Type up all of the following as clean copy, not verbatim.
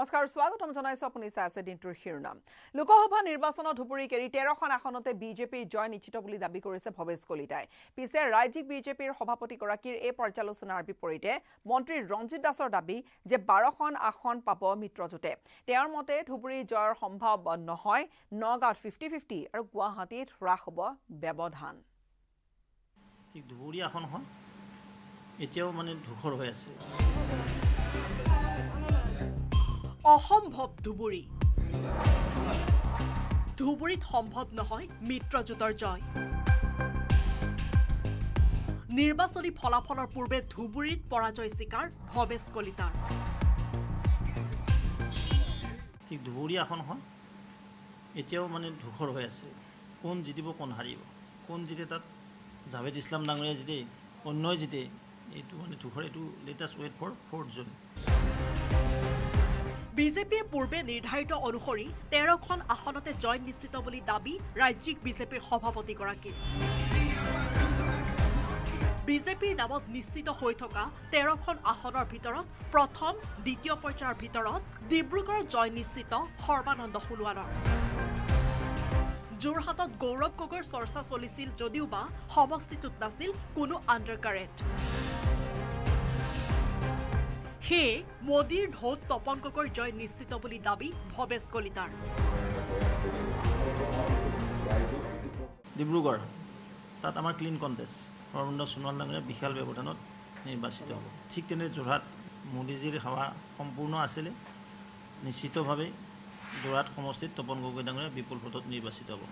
নমস্কাৰ স্বাগতম জনাইছো আপুনি চাই আছে দিনটোৰ শিৰোনাম লোকসভা নিৰ্বাচনত ধুবুৰী কেৰি 13খন আসনতে বিজেপিৰ জয় নিশ্চিত বুলি দাবী কৰিছে ভৱেশ কলিতাই পিছে ৰাজ্যিক বিজেপিৰ সভাপতি গৰাকীৰ এই পৰ্যালোচনাৰ বিপৰীতে মন্ত্ৰী ৰঞ্জিত দাসৰ দাবী যে 12খন আসন পাব মিত্ৰজোঁটে তেওঁৰ মতে ধুবুৰী জয়ৰ সম্ভৱ নহয় নগাঁৱত 50-50 আৰু গুৱাহাটীত হ্ৰাস হ'ব ব্যৱধান ঠিক ধুবুৰী আসনখন এতিয়াও মানে ধূসৰ হৈ আছে অসম্ভৱ ধুবুৰীত সম্ভৱ নহয় মিত্ৰজোঁটৰ জয় নিৰ্বাচনী ফলাফলৰ পূৰ্বে ধুবুৰীত পৰাজয় স্বীকাৰ ভৱেশ কলিতাৰ ঠিক ধুবুৰী আসনখন এতিয়াও মানে ধূসৰ হৈ আছে কোন জিতিব কোন হাৰিব কোন জিতে তাত জাভেদ ইছলাম ডাঙৰীয়া জিতে অন্যই জিতে এইটো মানে ধূসৰ এইটো latest weight for 4th June বিজেপিয়ে পূৰ্বে নিৰ্ধাৰিত অনুসৰি 13খন আসনতে জয় নিশ্চিত বুলি দাবী ৰাজ্যিক বিজেপিৰ সভাপতিগৰাকীৰ বিজেপিৰ নামত নিশ্চিত হৈ থকা 13খন আসনৰ ভিতৰত প্ৰথম দ্বিতীয় পৰ্যায়ৰ ভিতৰত ডিব্ৰুগড় জয় নিশ্চিত সৰ্বানন্দ সোণোৱালৰ যোৰহাটত গৌৰৱ গগৈৰ চৰ্চা চলিছিল যদিও বা সমষ্টিটোত নাছিল কোনো আণ্ডাৰকাৰেণ্ট সেয়ে মোদীৰ ঢৌত তপন গগৈৰ জয় নিশ্চিত বুলি দাবী ভৱেশ কলিতাৰ ডিব্ৰুগড় তাত আমাৰ ক্লিন কণ্টেষ্ট সৰ্বানন্দ সোণোৱাল ডাঙৰীয়া বিশাল ব্যৱধানত নিৰ্বাচিত হ'ব ঠিক তেনে যোৰহাট মোদীজীৰ হাৱা সম্পূৰ্ণ আছিলে নিশ্চিতভাৱে যোৰহাট সমষ্টিত তপন গগৈ ডাঙৰীয়া বিপুল ভোটত নিৰ্বাচিত হ'ব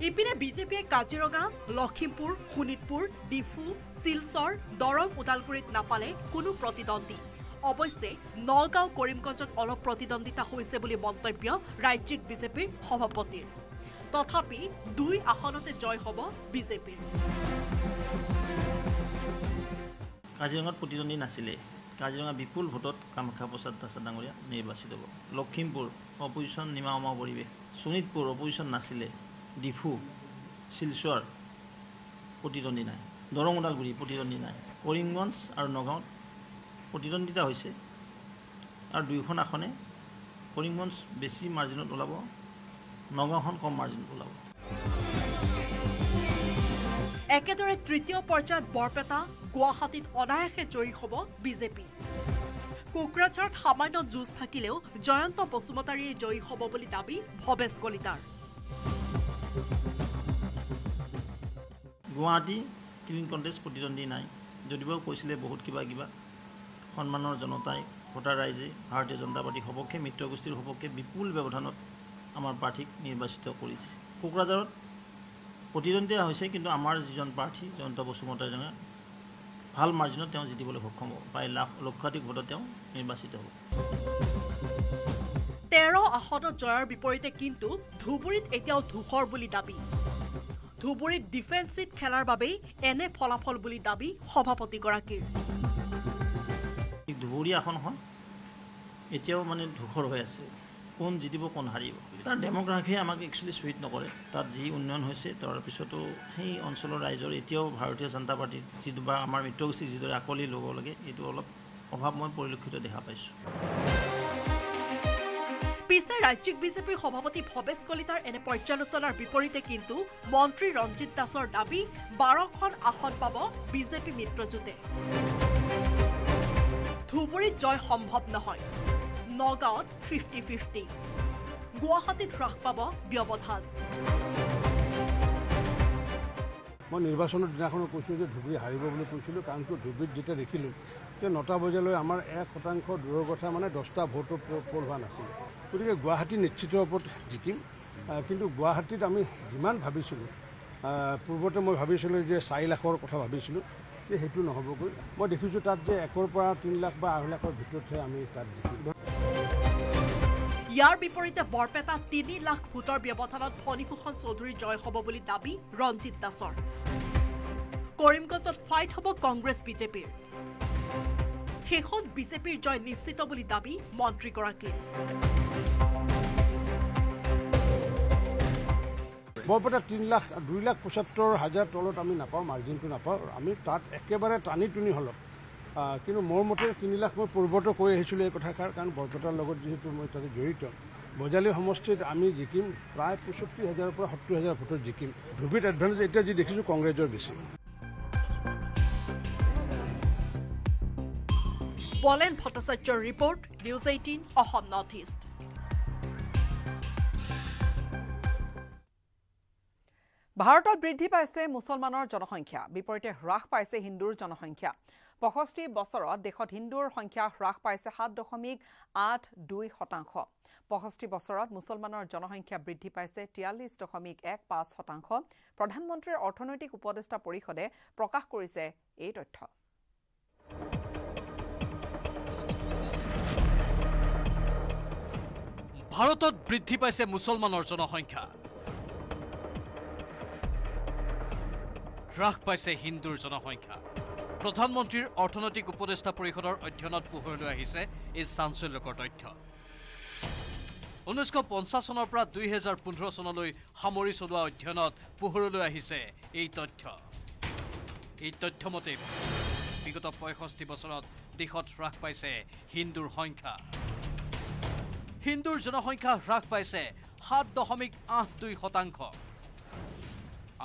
ইপিনে বিজেপিয়ে কাজিৰঙা লখিমপুৰ শোণিতপুৰ ডিফু শিলচৰ দৰং ওদালগুৰিত নাপালে কোনো প্ৰতিদ্বন্দ্বী অৱশ্যে নগাঁও কৰিমগঞ্জত অলপ প্ৰতিদ্বন্দ্বিতা হৈছে বুলি মন্তব্য ৰাজ্যিক বিজেপিৰ সভাপতিৰ তথাপি 2 আসনতে জয় হ'ব বিজেপিৰ কাজিৰঙাত প্ৰতিদ্বন্দ্বী নাছিলে কাজিৰঙা বিপুল ভোটত কামাখ্যা প্ৰসাদ দাস ডাঙৰীয়া নিৰ্বাচিত হ'ব লখিমপুৰ অপজিশ্যন নিমাওমা পৰিৱেশ শোণিতপুৰ অপজিশ্যন নাছিলে ডিফু শিলচৰ প্ৰতিদ্বন্দ্বী নাই দৰং ওদালগুৰি প্ৰতিদ্বন্দ্বী নাই কৰিমগঞ্জ আৰু নগাঁৱত প্ৰতিদ্বন্দ্বিতা হৈছে আৰু 2খন আসনে কৰিমগঞ্জ বেছি মাৰ্জিনত ওলাব নগাঁওখন কম মাৰ্জিনত ওলাব একেদৰে তৃতীয় পৰ্যায়ত বৰপেটা গুৱাহাটীত অনায়াসে জয়ী হ'ব বিজেপি কোকৰাঝাৰত সামান্য যুঁজ থাকিলেও জয়ন্ত বসুমতাৰীয়ে জয়ী হ'ব বুলি দাবী ভৱেশ কলিতাৰ গুৱাহাটী ক্লিন কণ্টেষ্ট প্ৰতিদ্বন্দ্বী নাই যদিও কৈছিলে বহুত কিবা সন্মানৰ জনতাই ভোটাৰ ৰাইজে ভাৰতীয় জনতা পাৰ্টীৰ সপক্ষে মিত্ৰগোষ্ঠীৰ সপক্ষে বিপুল ব্যৱধানত আমাৰ প্ৰাৰ্থীক নিৰ্বাচিত কৰিছে কোকৰাঝাৰত প্ৰতিদ্বন্দ্বিতা হৈছে কিন্তু আমাৰ যিজন প্ৰাৰ্থী জয়ন্ত বসুমতাৰীজনে ভাল মাৰ্জিনত তেওঁ জিতিবলৈ সক্ষম হ'ব প্ৰায় লক্ষাধিক ভোটত তেওঁ নিৰ্বাচিত হ'ব 13 আসনত জয়ৰ বিপৰীতে কিন্তু ধুবুৰীত এতিয়াও ধূসৰ বুলি দাবী ধুবুৰীত ডিফেন্সিভ খেলাৰ বাবেই এনে ফলাফল বুলি দাবী সভাপতিগৰাকীৰ ধুবুৰী আসনখন এতিয়াও মানে ধূসৰ হৈ আছে কোন জিতিব কোন হাৰিব তাৰ ডেমোগ্ৰাফিয়ে আমাক একচুৱেলি চুইট নকৰে তাত যি উন্নয়ন হৈছে তাৰ পিছতো সেই অঞ্চলৰ ৰাইজৰ এতিয়াও ভাৰতীয় জনতা পাৰ্টীৰ যিটো বা আমাৰ মিত্ৰগোষ্ঠীৰ যিদৰে আকলি ল'ব লাগে এইটো অলপ অভাৱ মই পৰিলক্ষিত দেখা পাইছোঁ পিছে ৰাজ্যিক বিজেপিৰ সভাপতি ভৱেশ কলিতাৰ এনে পৰ্যালোচনাৰ বিপৰীতে কিন্তু মন্ত্ৰী ৰঞ্জিত দাসৰ দাবী 12খন আসন পাব বিজেপি মিত্ৰজোঁটে ধুবুৰীত জয় সম্ভৱ নহয় নগাঁৱত 50-50 গুৱাহাটীত হ্ৰাস পাব ব্যৱধান মই নিৰ্বাচনৰ দিনাখনো কৈছিলোঁ যে ধুবুৰী হাৰিব বুলি কৈছিলোঁ কাৰণ ধুবুৰীত যেতিয়া দেখিলোঁ যে 9টা বজালৈ আমাৰ 1% দূৰৰ কথা মানে 10টা ভোটৰ পোল হোৱা নাছিল গতিকে গুৱাহাটী নিশ্চিত ওপৰত জিকিম কিন্তু গুৱাহাটীত আমি যিমান ভাবিছিলোঁ পূৰ্বতে মই ভাবিছিলোঁ যে 4 লাখৰ কথা ভাবিছিলোঁ যে সেইটো নহ'বগৈ মই দেখিছোঁ তাত যে 1ৰ পৰা 3 লাখ বা 2 লাখৰ ভিতৰতহে আমি তাত জিকিম ইয়াৰ বিপৰীতে বৰপেটা 3 লাখ ভোটৰ ব্যৱধানত ফণীভূষণ চৌধুৰী জয় হ'ব বুলি দাবী ৰঞ্জিত দাসৰ কৰিমগঞ্জত ফাইট হ'ব কংগ্ৰেছ বিজেপিৰ শেষত বিজেপিৰ জয় নিশ্চিত বুলি দাবী মন্ত্ৰীগৰাকীৰ বৰপেটা 2,75,000 তলত আমি নাপাওঁ মাৰ্জিনটো নাপাওঁ আমি তাত একেবাৰে টানি টুনি হ'লত কিন্তু মোৰ মতে 3 লাখ মই পূৰ্বতো কৈ আহিছিলোঁ এই কথাষাৰ, কাৰণ বৰপেটাৰ লগত যিহেতু মই তাতে জড়িত। বজালী সমষ্টিত আমি জিকিম প্ৰায় 65,000 পৰা 70,000 ভোটত জিকিম। ধুবুৰীত এডভান্টেজ এতিয়া যি দেখিছোঁ কংগ্ৰেছৰ বেছি। বলেন ভট্টাচাৰ্যৰ report, news 18 Assam North east. ভাৰতত বৃদ্ধি পাইছে মুছলমানৰ জনসংখ্যা, বিপৰীতে হ্ৰাস পাইছে হিন্দুৰ জনসংখ্যা। 65 বছৰত দেশত হিন্দুৰ সংখ্যা হ্ৰাস পাইছে 7.82%। 65 বছৰত মুছলমানৰ জনসংখ্যা বৃদ্ধি পাইছে 43.15%। প্ৰধানমন্ত্ৰীৰ অৰ্থনৈতিক উপদেষ্টা পৰিষদে প্ৰকাশ কৰিছে এই তথ্য। ভাৰতত বৃদ্ধি পাইছে মুছলমানৰ জনসংখ্যা, হ্ৰাস পাইছে হিন্দুৰ জনসংখ্যা। প্ৰধানমন্ত্ৰীৰ অৰ্থনৈতিক উপদেষ্টা পৰিষদৰ অধ্যয়নত পোহৰলৈ আহিছে এই চাঞ্চল্যকৰ তথ্য। 1950 চনৰ পৰা 2015 চনলৈ সামৰি চলোৱা অধ্যয়নত পোহৰলৈ আহিছে এই তথ্য। এই তথ্যমতে বিগত 65 বছৰত দেশত হ্ৰাস পাইছে হিন্দুৰ সংখ্যা। হিন্দুৰ জনসংখ্যা হ্ৰাস পাইছে 7.82%।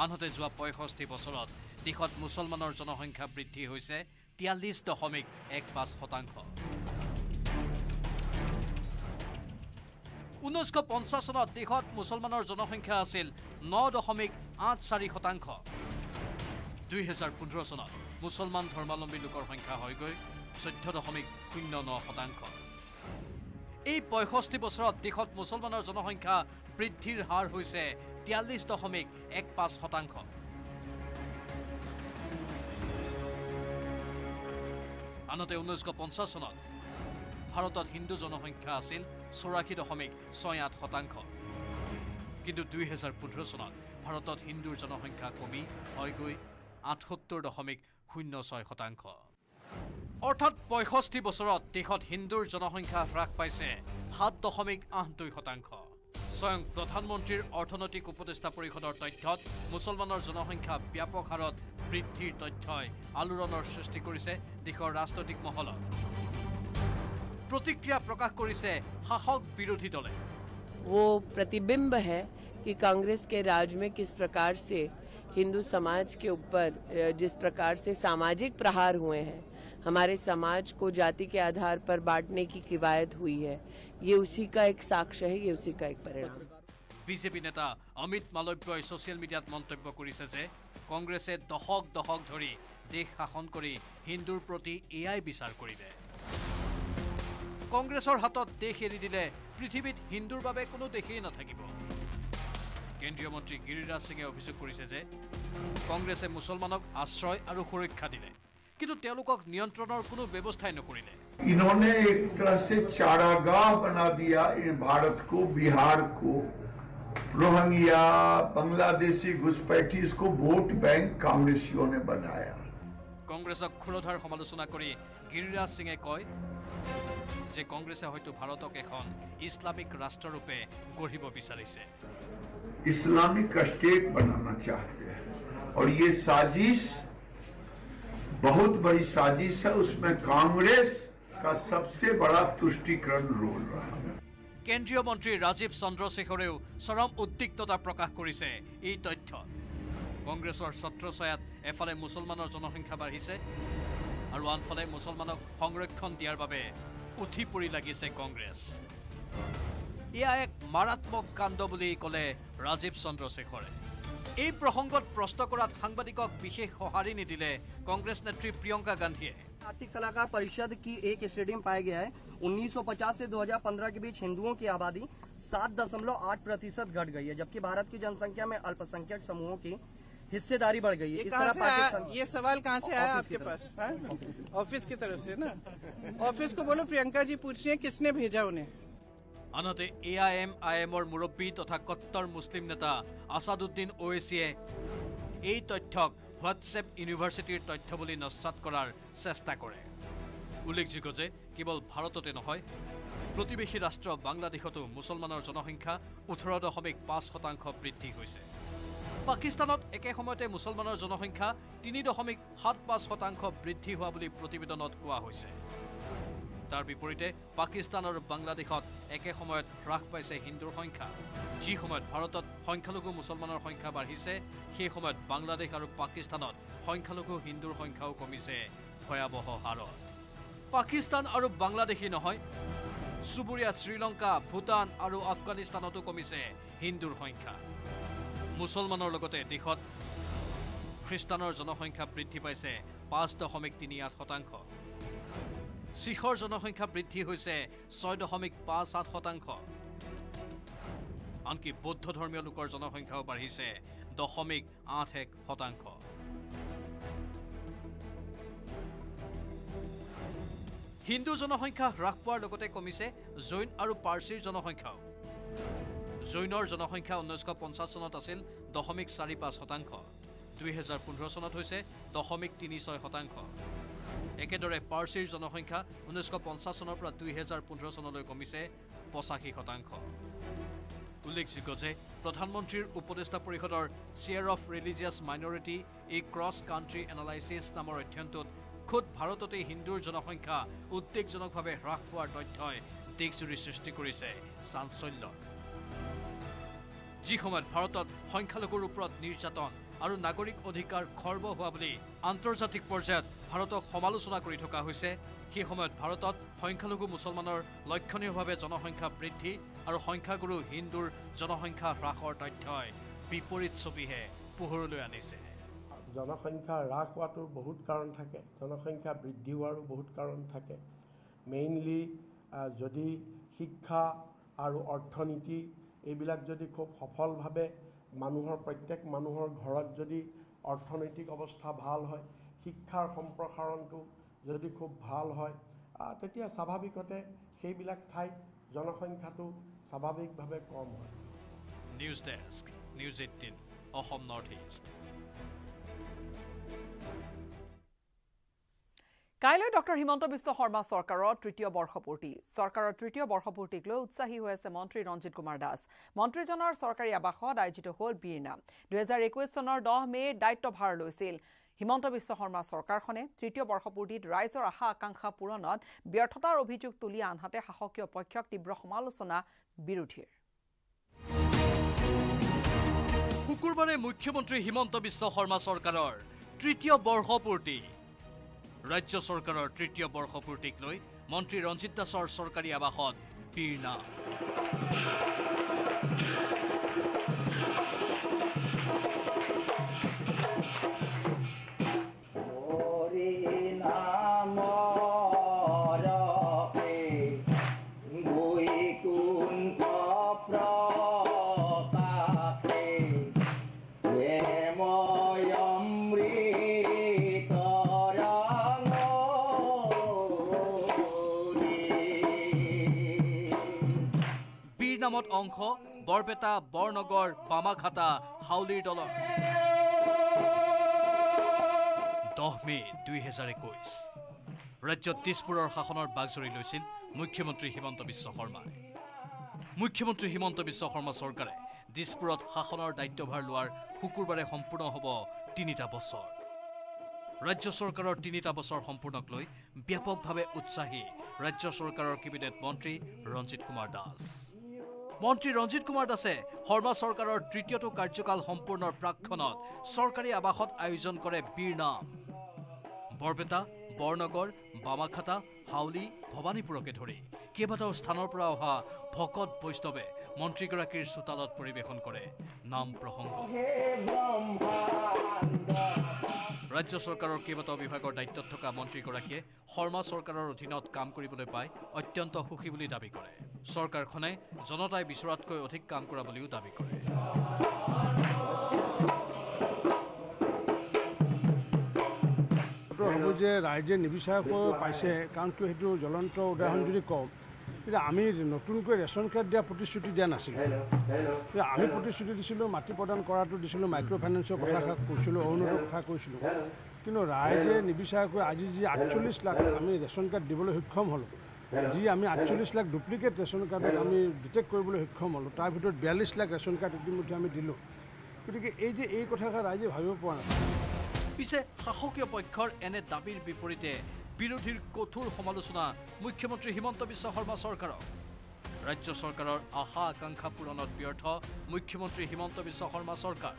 আনহাতে যোৱা 65 বছৰত দেশত মুছলমানৰ জনসংখ্যা বৃদ্ধি হৈছে 43.15%। 1950 চনত দেশত মুছলমানৰ জনসংখ্যা আছিল 9.84%। 2015 চনত মুছলমান ধৰ্মাৱলম্বী লোকৰ সংখ্যা হয়গৈ 14.09%। এই 65 বছৰত দেশত মুছলমানৰ জনসংখ্যা বৃদ্ধিৰ হাৰ হৈছে 43.15%। আনহাতে 1950 চনত ভাৰতত হিন্দু জনসংখ্যা আছিল 84.68%। কিন্তু 2015 চনত ভাৰতত হিন্দুৰ জনসংখ্যা কমি হয়গৈ 78.06%। অৰ্থাৎ 65 বছৰত দেশত হিন্দুৰ জনসংখ্যা হ্ৰাস পাইছে 7.82%। স্বয়ং প্ৰধানমন্ত্ৰীৰ অৰ্থনৈতিক উপদেষ্টা পৰিষদৰ তথ্যত মুছলমানৰ জনসংখ্যা ব্যাপক হাৰত বৃদ্ধিৰ তথ্যই আলোড়নৰ সৃষ্টি কৰিছে দেশৰ ৰাজনৈতিক মহলত। प्रतिक्रिया प्रकाश करिसे शासक विरोधी दले। वो प्रतिबिंब है कि कांग्रेस के राज में किस प्रकार से हिंदू समाज के ऊपर जिस प्रकार से सामाजिक प्रहार हुए हैं, हमारे समाज को जाति के आधार पर बांटने की किवायत हुई है, ये उसी का एक साक्ष्य है, ये उसी का एक परिणाम। बीजेपी नेता अमित मालव्य सोशियल मीडियात मंतव्य करिছে যে कांग्रेसे दशक दशक धरि देश शासन करी हिंदुर प्रति एआई विचार करिले। कांग्रेसर हातत देश एरि दिले पृथ्वीत हिंदुर बारे कोनो देशेই नाथाकिब। केंद्रीय मंत्री गिरिराज सिंहे अभियोग करिছে যে कांग्रेसे मुसलमानक आश्रय और सुरक्षा दिले किंतु तेलुকক नियंत्रणर कोनो व्यवस्थाई नकरिले। इन्होंने एक तरह से चारागाह बना दिया भारत को, बिहार को, रोहिंग्या बांग्लादेशी घुसपैठीज को वोट बैंक कांग्रेसियों ने बनाया। कांग्रेसक क्षुरधार समालोचना करी गिरिराज सिंहे कय जे कांग्रेसे हयतो भारतक एखन इस्लामिक राष्ट्र रूपे गढ़िब विचारिছে। इस्लामिक स्टेट बनाना चाहते हैं और ये साजिश बहुत बड़ी साजिश है, उसमें कांग्रेस का सबसे बड़ा तुष्टीकरण रोल रहा। केंद्रीय मंत्री राजीव चंद्रशेखरेও চৰম উদ্বিগ্নতা প্ৰকাশ কৰিছে এই তথ্য। কংগ্ৰেছৰ ছত্ৰছায়াত এফালে মুছলমানৰ জনসংখ্যা বাঢ়িছে আৰু আনফালে মুছলমানক সংৰক্ষণ দিয়াৰ বাবে উঠি পৰি লাগিছে কংগ্ৰেছ। এয়া এক মাৰাত্মক কাণ্ড বুলি ক'লে ৰাজীৱ চন্দ্ৰশেখৰে। এই প্ৰসংগত প্ৰশ্ন কৰাত সাংবাদিকক বিশেষ সঁহাৰি নিদিলে কংগ্ৰেছ নেত্ৰী প্ৰিয়ংকা গান্ধীয়ে। आर्थिक सलाहकार परिषद की एक स्टडी में पाया गया है 1950 से 2015 के बीच हिंदुओं की आबादी 7.8% घट गई है, जबकि भारत की जनसंख्या में अल्पसंख्यक समूहों की हिस्सेदारी बढ़ गई है। इस तरह पाकिस्तान ये सवाल कहाँ से आया आपके पास? ऑफिस की तरफ से ना? ऑफिस को बोलो प्रियंका जी पूछ रही है किसने भेजा उन्हें। আনহাতে AIMIMৰ মুৰব্বী তথা কট্টৰ মুছলিম নেতা আছাদুদ্দিন ওৱেইছিয়ে এই তথ্যক হোৱাটছএপ ইউনিভাৰ্চিটিৰ তথ্য বুলি নস্যাৎ কৰাৰ চেষ্টা কৰে। উল্লেখযোগ্য যে কেৱল ভাৰততে নহয়, প্ৰতিবেশী ৰাষ্ট্ৰ বাংলাদেশতো মুছলমানৰ জনসংখ্যা 18.5% বৃদ্ধি হৈছে। পাকিস্তানত একে সময়তে মুছলমানৰ জনসংখ্যা 3.75% বৃদ্ধি হোৱা বুলি প্ৰতিবেদনত কোৱা হৈছে। তাৰ বিপৰীতে পাকিস্তান আৰু বাংলাদেশত একে সময়ত হ্ৰাস পাইছে হিন্দুৰ সংখ্যা। যি সময়ত ভাৰতত সংখ্যালঘু মুছলমানৰ সংখ্যা বাঢ়িছে, সেই সময়ত বাংলাদেশ আৰু পাকিস্তানত সংখ্যালঘু হিন্দুৰ সংখ্যাও কমিছে ভয়াৱহ হাৰত। পাকিস্তান আৰু বাংলাদেশী নহয়, চুবুৰীয়া শ্ৰীলংকা, ভূটান আৰু আফগানিস্তানতো কমিছে হিন্দুৰ সংখ্যা। মুছলমানৰ লগতে দেশত খ্ৰীষ্টানৰ জনসংখ্যা বৃদ্ধি পাইছে 5.38%। শিখৰ জনসংখ্যা বৃদ্ধি হৈছে 6.58%। আনকি বৌদ্ধ ধৰ্মীয় লোকৰ জনসংখ্যাও বাঢ়িছে 0.81%। হিন্দু জনসংখ্যা হ্ৰাস পোৱাৰ লগতে কমিছে জৈন আৰু পাৰ্চীৰ জনসংখ্যাও। জৈনৰ জনসংখ্যা 1950 চনত আছিল 0.45%, 2015 চনত হৈছে 0.36%। একেদৰে পাৰ্চীৰ জনসংখ্যা 1950 চনৰ পৰা 2015 চনলৈ কমিছে 85%। উল্লেখযোগ্য যে প্ৰধানমন্ত্ৰীৰ উপদেষ্টা পৰিষদৰ শ্বেয়াৰ অফ ৰিলিজিয়াছ মাইনৰিটি এই ক্ৰছ কাণ্ট্ৰি এনালাইচিছ নামৰ অধ্যয়নটোত খুদ ভাৰততে হিন্দুৰ জনসংখ্যা উদ্বেগজনকভাৱে হ্ৰাস পোৱাৰ তথ্যই দেশজুৰি সৃষ্টি কৰিছে চাঞ্চল্য। যি সময়ত ভাৰতত সংখ্যালঘুৰ ওপৰত নিৰ্যাতন আৰু নাগৰিক অধিকাৰ খৰ্ব হোৱা বুলি আন্তৰ্জাতিক পৰ্যায়ত ভাৰতক সমালোচনা কৰি থকা হৈছে, সেই সময়ত ভাৰতত সংখ্যালঘু মুছলমানৰ লক্ষণীয়ভাৱে জনসংখ্যা বৃদ্ধি আৰু সংখ্যাগুৰু হিন্দুৰ জনসংখ্যা হ্ৰাসৰ তথ্যই বিপৰীত ছবিহে পোহৰলৈ আনিছে। জনসংখ্যা হ্ৰাস হোৱাটো বহুত কাৰণ থাকে, জনসংখ্যা বৃদ্ধি হোৱাৰো বহুত কাৰণ থাকে। মেইনলি যদি শিক্ষা আৰু অৰ্থনীতি এইবিলাক যদি খুব সফলভাৱে প্ৰত্যেক মানুহৰ ঘৰত যদি অৰ্থনৈতিক অৱস্থা ভাল হয়, শিক্ষাৰ সম্প্ৰসাৰণটো যদি খুব ভাল হয়, তেতিয়া স্বাভাৱিকতে সেইবিলাক ঠাইত জনসংখ্যাটো স্বাভাৱিকভাৱে কম হয়। News desk, news 18, Assam North east. কাইলৈ ডক্টৰ হিমন্ত বিশ্ব শৰ্মা চৰকাৰৰ তৃতীয় বৰ্ষপূৰ্তি। চৰকাৰৰ তৃতীয় বৰ্ষপূৰ্তিক লৈ উৎসাহী হৈ আছে মন্ত্ৰী ৰঞ্জিত কুমাৰ দাস। মন্ত্ৰীজনৰ চৰকাৰী আৱাসত আয়োজিত হ'ল বীৰনাম। 2021 চনৰ 10 মে'ত দায়িত্বভাৰ লৈছিল হিমন্ত বিশ্ব শৰ্মা চৰকাৰখনে। তৃতীয় বৰ্ষপূৰ্তিত ৰাইজৰ আশা আকাংক্ষা পূৰণত ব্যৰ্থতাৰ অভিযোগ তুলি আনহাতে শাসকীয় পক্ষক তীব্ৰ সমালোচনা বিৰোধীৰ। শুকুৰবাৰে মুখ্যমন্ত্ৰী হিমন্ত বিশ্ব শৰ্মা চৰকাৰৰ তৃতীয় বৰ্ষপূৰ্তি। ৰাজ্য চৰকাৰৰ তৃতীয় বৰ্ষপূৰ্তিক লৈ মন্ত্ৰী ৰঞ্জিত দাসৰ চৰকাৰী আৱাসত বীৰনাম। নামত অংশ বৰপেটা, বৰনগৰ, বামাখাতা, হাউলিৰ দলৰ। 10 মে' 2021 ৰাজ্যত দিছপুৰৰ শাসনৰ বাগজৰি লৈছিল মুখ্যমন্ত্ৰী হিমন্ত বিশ্ব শৰ্মাই। মুখ্যমন্ত্ৰী হিমন্ত বিশ্ব শৰ্মা চৰকাৰে দিছপুৰত শাসনৰ দায়িত্বভাৰ লোৱাৰ শুকুৰবাৰে সম্পূৰ্ণ হ'ব 3টা বছৰ। ৰাজ্য চৰকাৰৰ 3টা বছৰ সম্পূৰ্ণক লৈ ব্যাপকভাৱে উৎসাহী ৰাজ্য চৰকাৰৰ কেবিনেট মন্ত্ৰী ৰঞ্জিত কুমাৰ দাস। মন্ত্ৰী ৰঞ্জিত কুমাৰ দাসে শৰ্মা চৰকাৰৰ তৃতীয়টো কাৰ্যকাল সম্পূৰ্ণৰ প্ৰাক্ষণত চৰকাৰী আৱাসত আয়োজন কৰে বীৰনাম। বৰপেটা, বৰনগৰ, বামাখাতা, হাউলি, ভৱানীপুৰকে ধৰি কেইবাটাও স্থানৰ পৰা অহা ভকত বৈষ্ণৱে মন্ত্ৰীগৰাকীৰ চোতালত পৰিৱেশন কৰে নাম প্ৰসংগ। ৰাজ্য চৰকাৰৰ কেইবাটাও বিভাগৰ দায়িত্বত থকা মন্ত্ৰীগৰাকীয়ে শৰ্মা চৰকাৰৰ অধীনত কাম কৰিবলৈ পাই অত্যন্ত সুখী বুলি দাবী কৰে। চৰকাৰখনে জনতাই বিচৰাতকৈ অধিক কাম কৰা বুলিও দাবী কৰে। হ'ব যে ৰাইজে নিবিচাৰকৈ পাইছে, কাৰণ কিয় সেইটো জ্বলন্ত উদাহৰণ যদি কওঁ, এতিয়া আমি নতুনকৈ ৰেচন কাৰ্ড দিয়া প্ৰতিশ্ৰুতি দিয়া নাছিলোঁ। আমি প্ৰতিশ্ৰুতি দিছিলোঁ, মাটি প্ৰদান কৰাটো দিছিলোঁ, মাইক্ৰ' ফাইনেন্সৰ কথা কৈছিলোঁ, অৰুণোদয়ৰ কথা কৈছিলোঁ। কিন্তু ৰাইজে নিবিচাৰকৈ আজি যি 48 লাখ আমি ৰেচন কাৰ্ড দিবলৈ সক্ষম হ'লোঁ, যি আমি 48 লাখ ডুপ্লিকেট ৰেচন কাৰ্ডত আমি ডিটেক্ট কৰিবলৈ সক্ষম হ'লোঁ, তাৰ ভিতৰত 42 লাখ ৰেচন কাৰ্ড ইতিমধ্যে আমি দিলোঁ। গতিকে এই কথাষাৰ ৰাইজে ভাবিব পৰা নাই। পিছে শাসকীয় পক্ষৰ এনে দাবীৰ বিপৰীতে বিৰোধীৰ কঠোৰ সমালোচনা মুখ্যমন্ত্ৰী হিমন্ত বিশ্ব শৰ্মা চৰকাৰক। ৰাজ্য চৰকাৰৰ আশা আকাংক্ষা পূৰণত ব্যৰ্থ মুখ্যমন্ত্ৰী হিমন্ত বিশ্ব শৰ্মা চৰকাৰ।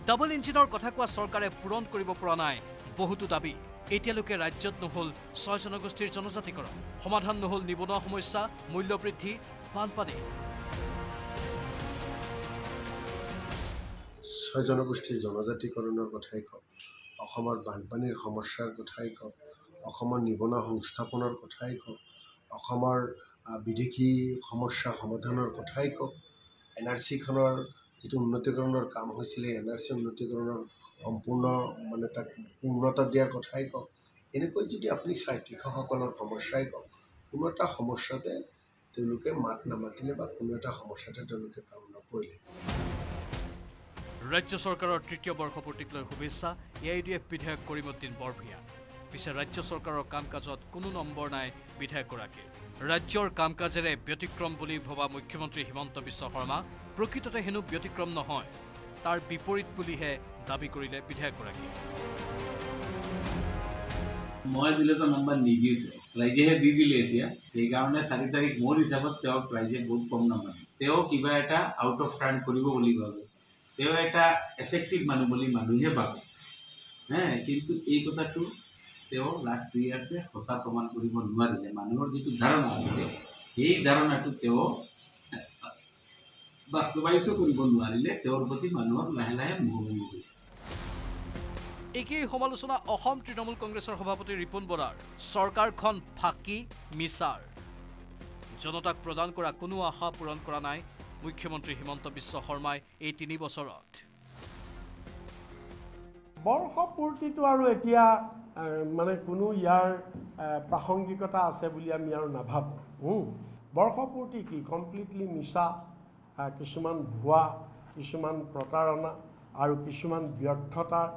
ডাবল ইঞ্জিনৰ কথা কোৱা চৰকাৰে পূৰণ কৰিব পৰা নাই বহুতো দাবী। এতিয়ালৈকে ৰাজ্যত নহল 6 জনগোষ্ঠীৰ জনজাতিকৰণ, সমাধান নহল নিবনুৱা সমস্যা, মূল্যবৃদ্ধি, বানপানী। 6 জনগোষ্ঠীৰ জনজাতিকৰণৰ কথাই কওক, অসমৰ বানপানীৰ সমস্যাৰ কথাই কওক, অসমৰ নিবনুৱা সংস্থাপনৰ কথাই কওক, অসমৰ বিদেশী সমস্যা সমাধানৰ কথাই কওক, NRC-খনৰ যিটো উন্নতিকৰণৰ কাম হৈছিলে NRC উন্নতিকৰণৰ সম্পূৰ্ণ তাক পূৰ্ণতা দিয়াৰ কথাই কওক। এনেকৈ যদি আপুনি চাই কৃষকসকলৰ সমস্যাই কওক, কোনো এটা সমস্যাতে তেওঁলোকে মাত নামাতিলে বা কোনো এটা সমস্যাতে তেওঁলোকে কাম নকৰিলে। ৰাজ্য চৰকাৰৰ তৃতীয় বৰ্ষপূৰ্তিক লৈ শুভেচ্ছা AIUDF বিধায়ক কৰিমুদ্দিন বৰভূঞা। পিছে ৰাজ্য চৰকাৰৰ কাম কাজত কোনো নম্বৰ নাই বিধায়কগৰাকীৰ। ৰাজ্যৰ কাম কাজেৰে ব্যতিক্ৰম বুলি ভবা মুখ্যমন্ত্ৰী হিমন্ত বিশ্ব শৰ্মা প্ৰকৃততে হেনো ব্যতিক্ৰম নহয়, তাৰ বিপৰীত বুলিহে দাবী কৰিলে বিধায়কগৰাকীয়ে। মই দিলেতো নম্বৰ নিদিওঁ, ৰাইজেহে দি দিলে এতিয়া। সেইকাৰণে 4 তাৰিখ মোৰ হিচাপত তেওঁক ৰাইজে বহুত কম নম্বৰ। তেওঁ কিবা এটা আউট অফ টাৰ্ণ কৰিব বুলি ভাবে, তেওঁ এটা এফেক্টিভ মানুহ বুলি মানুহে ভাবে। কিন্তু এই কথাটো তেওঁ লাষ্ট 3 ইয়াৰ্ছে সঁচা প্ৰমাণ কৰিব নোৱাৰিলে। মানুহৰ যিটো ধাৰণা আছিলে সেই ধাৰণাটো তেওঁ বাস্তৱায়িত কৰিব নোৱাৰিলে। তেওঁৰ প্ৰতি মানুহৰ লাহে লাহে মোহভংগ হৈ আছে। একেই সমালোচনা অসম তৃণমূল কংগ্ৰেছৰ সভাপতি ৰিপুণ বৰাৰ। চৰকাৰখন ফাঁকি মিছাৰ, জনতাক প্ৰদান কৰা কোনো আশা পূৰণ কৰা নাই মুখ্যমন্ত্ৰী হিমন্ত বিশ্ব শৰ্মাই এই 3 বছৰত। বৰ্ষপূৰ্তিটো আৰু এতিয়া কোনো ইয়াৰ প্ৰাসংগিকতা আছে বুলি আমি আৰু নাভাবোঁ। বৰ্ষপূৰ্তি কি কমপ্লিটলি মিছা, কিছুমান ভুৱা, কিছুমান প্ৰতাৰণা আৰু কিছুমান ব্যৰ্থতাৰ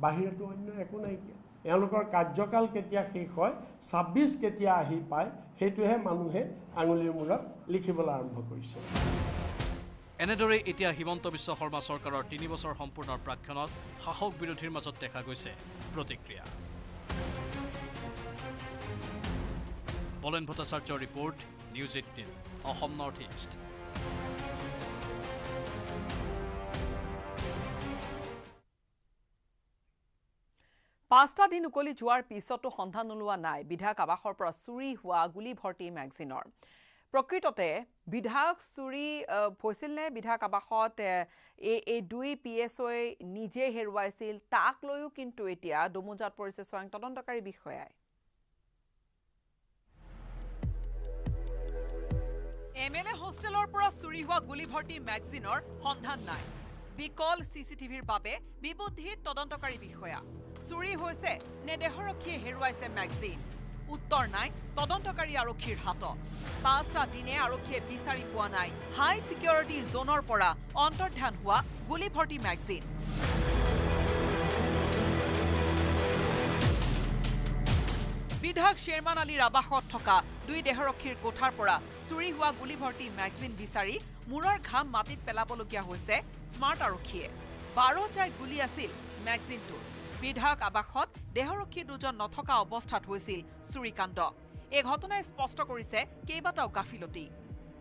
বাহিৰেতো অন্য একো নাইকিয়া। এওঁলোকৰ কাৰ্যকাল কেতিয়া শেষ হয়, 26 কেতিয়া আহি পায়, সেইটোহে মানুহে আঙুলিৰ মূৰত লিখিবলৈ আৰম্ভ কৰিছে। এনেদৰে এতিয়া হিমন্ত বিশ্ব শৰ্মা চৰকাৰৰ 3 বছৰ সম্পূৰ্ণৰ প্ৰাক্ষণত শাসক বিৰোধীৰ মাজত দেখা গৈছে প্ৰতিক্ৰিয়া। বলেন ভট্টাচাৰ্যৰ report, news 18 Assam North east. পাঁচটা দিন উকলি যোৱাৰ পিছতো সন্ধান নোলোৱা নাই বিধায়ক আৱাসৰ পৰা চুৰি হোৱা গুলী ভৰ্তি মেগজিনৰ। প্ৰকৃততে বিধায়ক চুৰি হৈছিল নে বিধায়ক আৱাসত এই 2 PSOই নিজে হেৰুৱাইছিল, তাক লৈও কিন্তু এতিয়া দমোজাত পৰিছে স্বয়ং তদন্তকাৰী বিষয়াই। MLA হোষ্টেলৰ পৰা চুৰি হোৱা গুলী ভৰ্তি মেগজিনৰ সন্ধান নাই। বিকল CCTVৰ বাবে বিবুদ্ধিত তদন্তকাৰী বিষয়া। চুৰি হৈছে নে দেহৰক্ষীয়ে হেৰুৱাইছে মেগজিন? উত্তৰ নাই তদন্তকাৰী আৰক্ষীৰ হাতত। 5টা দিনে আৰক্ষীয়ে বিচাৰি পোৱা নাই হাই সিকিউৰিটি জোনৰ পৰা অন্তৰ্ধান হোৱা গুলী ভৰ্তি মেগজিন। বিধায়ক শ্বেৰমান আলীৰ আৱাসত থকা 2 দেহৰক্ষীৰ কোঠাৰ পৰা চুৰি হোৱা গুলী ভৰ্তি মেগজিন বিচাৰি মূৰৰ ঘাম মাটিত পেলাবলগীয়া হৈছে স্মাৰ্ট আৰক্ষীয়ে। 12 গুলী আছিল মেগজিনটোৰ। বিধায়ক আৱাসত দেহৰক্ষী 2জন নথকা অৱস্থাত হৈছিল চুৰিকাণ্ড। এই ঘটনাই স্পষ্ট কৰিছে কেইবাটাও গাফিলতি।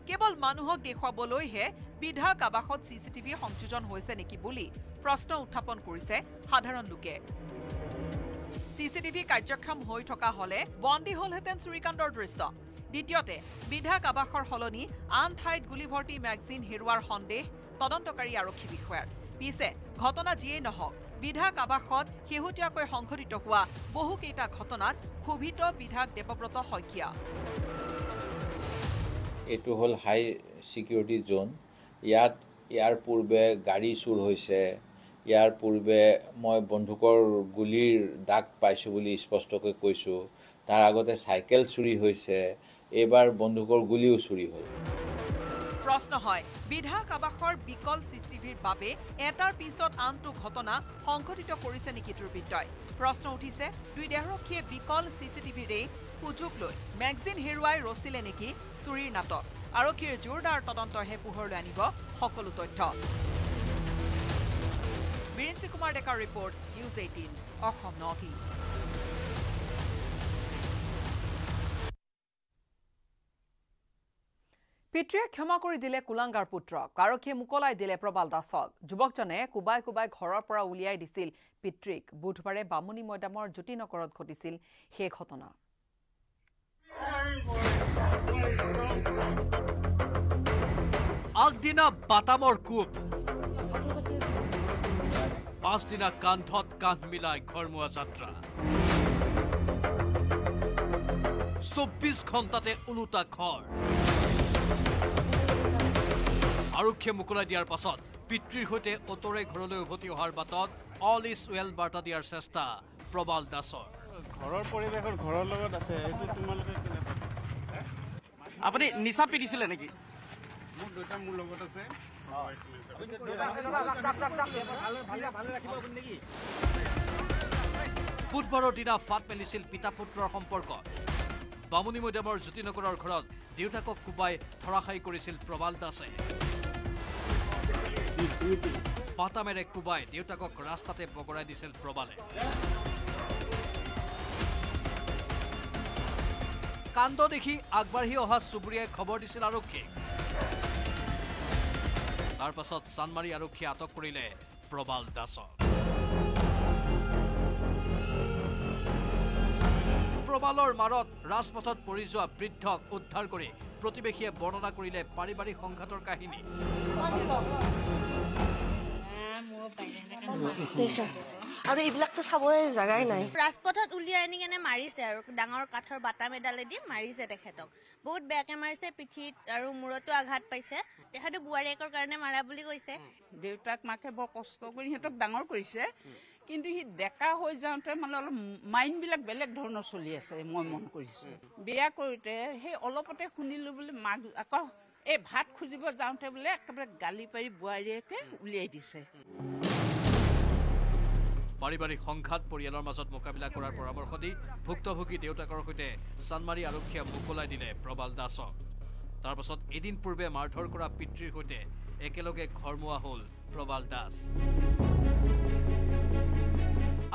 কেৱল মানুহক দেখুৱাবলৈহে বিধায়ক আৱাসত CCTV সংযোজন হৈছে নেকি বুলি প্ৰশ্ন উত্থাপন কৰিছে সাধাৰণ লোকে। CCTV কাৰ্যক্ষম হৈ থকা হলে বন্দী হলহেঁতেন চুৰিকাণ্ডৰ দৃশ্য। দ্বিতীয়তে বিধায়ক আৱাসৰ সলনি আন ঠাইত গুলী ভৰ্তি মেগজিন হেৰুৱাৰ সন্দেহ তদন্তকাৰী আৰক্ষী বিষয়াৰ। পিছে ঘটনা যিয়েই নহওক, বিধায়ক আৱাসত শেহতীয়াকৈ সংঘটিত হোৱা বহুকেইটা ঘটনাত ক্ষোভিত বিধায়ক দেৱব্ৰত শইকীয়া। এইটো হ'ল হাই সিকিউৰিটি জোন। ইয়াৰ পূৰ্বে গাড়ী চুৰ হৈছে, ইয়াৰ পূৰ্বে মই বন্দুকৰ গুলিৰ দাগ পাইছোঁ বুলি স্পষ্টকৈ কৈছোঁ। তাৰ আগতে চাইকেল চুৰি হৈছে, এইবাৰ বন্দুকৰ গুলিও চুৰি হ'ল। প্ৰশ্ন হয়, বিধায়ক আৱাসৰ বিকল CCTVৰ বাবে এটাৰ পিছত আনটো ঘটনা সংঘটিত কৰিছে নেকি দুৰ্বৃত্তই? প্ৰশ্ন উঠিছে 2 দেহৰক্ষীয়ে বিকল CCTVৰে সুযোগ লৈ মেগজিন হেৰুৱাই ৰচিলে নেকি চুৰিৰ নাটক? আৰক্ষীৰ জোৰদাৰ তদন্তহে পোহৰলৈ আনিব সকলো তথ্য। কুমাৰ ডেকাৰ report news 18 Assam North east. পিতৃয়ে ক্ষমা কৰি দিলে কুলাংগাৰ পুত্ৰক, আৰক্ষীয়ে মোকলাই দিলে প্ৰবাল দাসক। যুৱকজনে কোবাই কোবাই ঘৰৰ পৰা উলিয়াই দিছিল পিতৃক। বুধবাৰে বামুণী মৈদামৰ জ্যোতিনগৰত ঘটিছিল সেই ঘটনা। আগদিনা বাটামৰ কোপ, পাঁচদিনা কান্ধত কান্ধ মিলাই ঘৰমুৱা যাত্ৰা, 24 ঘণ্টাতে ওলোটা ঘৰ। আৰক্ষীয়ে মোকলাই দিয়াৰ পাছত পিতৃৰ সৈতে অটৰে ঘৰলৈ উভতি অহাৰ বাটত অল ইজ ৱেল বাৰ্তা দিয়াৰ চেষ্টা প্ৰবাল দাসৰ। ঘৰৰ পৰিৱেশৰ ঘৰৰ লগত আছে, এইটো তোমালোকে আপুনি নিচা পিটিছিলে নেকি? মোৰ দুটা মোৰ লগত আছে। বুধবাৰৰ দিনা ফাট মেলিছিল পিতা পুত্ৰৰ সম্পৰ্ক। বামুণী মৈদামৰ জ্যোতিনগৰৰ ঘৰত দেউতাকক কোবাই ধৰাশায়ী কৰিছিল প্ৰবাল দাসে। পাতামেৰে কোবাই দেউতাকক ৰাস্তাতে বগৰাই দিছিল প্ৰবালে। কাণ্ড দেখি আগবাঢ়ি অহা চুবুৰীয়াই খবৰ দিছিল আৰক্ষীক। তাৰ পাছত চানমাৰী আৰক্ষীয়ে আটক কৰিলে প্ৰবাল দাসক। প্ৰবালৰ মাৰত ৰাজপথত পৰি যোৱা বৃদ্ধক উদ্ধাৰ কৰি প্ৰতিবেশীয়ে বৰ্ণনা কৰিলে পাৰিবাৰিক সংঘাতৰ কাহিনী। আৰু এইবিলাকতো চাবই জাগাই নাই। ৰাজপথত উলিয়াই আনি কেনে মাৰিছে আৰু ডাঙৰ কাঠৰ বাটাম এডালেদি মাৰিছে তেখেতক। বহুত বেয়াকে মাৰিছে, পিঠিত আৰু মূৰতো আঘাত পাইছে। তেখেতে বোৱাৰীয়েকৰ কাৰণে মাৰা বুলি কৈছে। দেউতাক মাকে বৰ কষ্ট কৰি সিহঁতক ডাঙৰ কৰিছে, কিন্তু সি ডেকা হৈ যাওঁতে মানে অলপ মাইণ্ডবিলাক বেলেগ ধৰণৰ চলি আছে। মই মন কৰিছোঁ বিয়া কৰোঁতে সেই অলপতে শুনিলোঁ বোলে মাক আকৌ এই ভাত খুজিব যাওঁতে বোলে একেবাৰে গালি পাৰি বোৱাৰীয়েকে উলিয়াই দিছে। পাৰিবাৰিক সংঘাত পৰিয়ালৰ মাজত মোকাবিলা কৰাৰ পৰামৰ্শ দি ভুক্তভোগী দেউতাকৰ সৈতে চানমাৰী আৰক্ষীয়ে মোকলাই দিলে প্ৰবাল দাসক। তাৰ পাছত এদিন পূৰ্বে মাৰধৰ কৰা পিতৃৰ সৈতে একেলগে ঘৰমুৱা হ'ল প্ৰবাল দাস।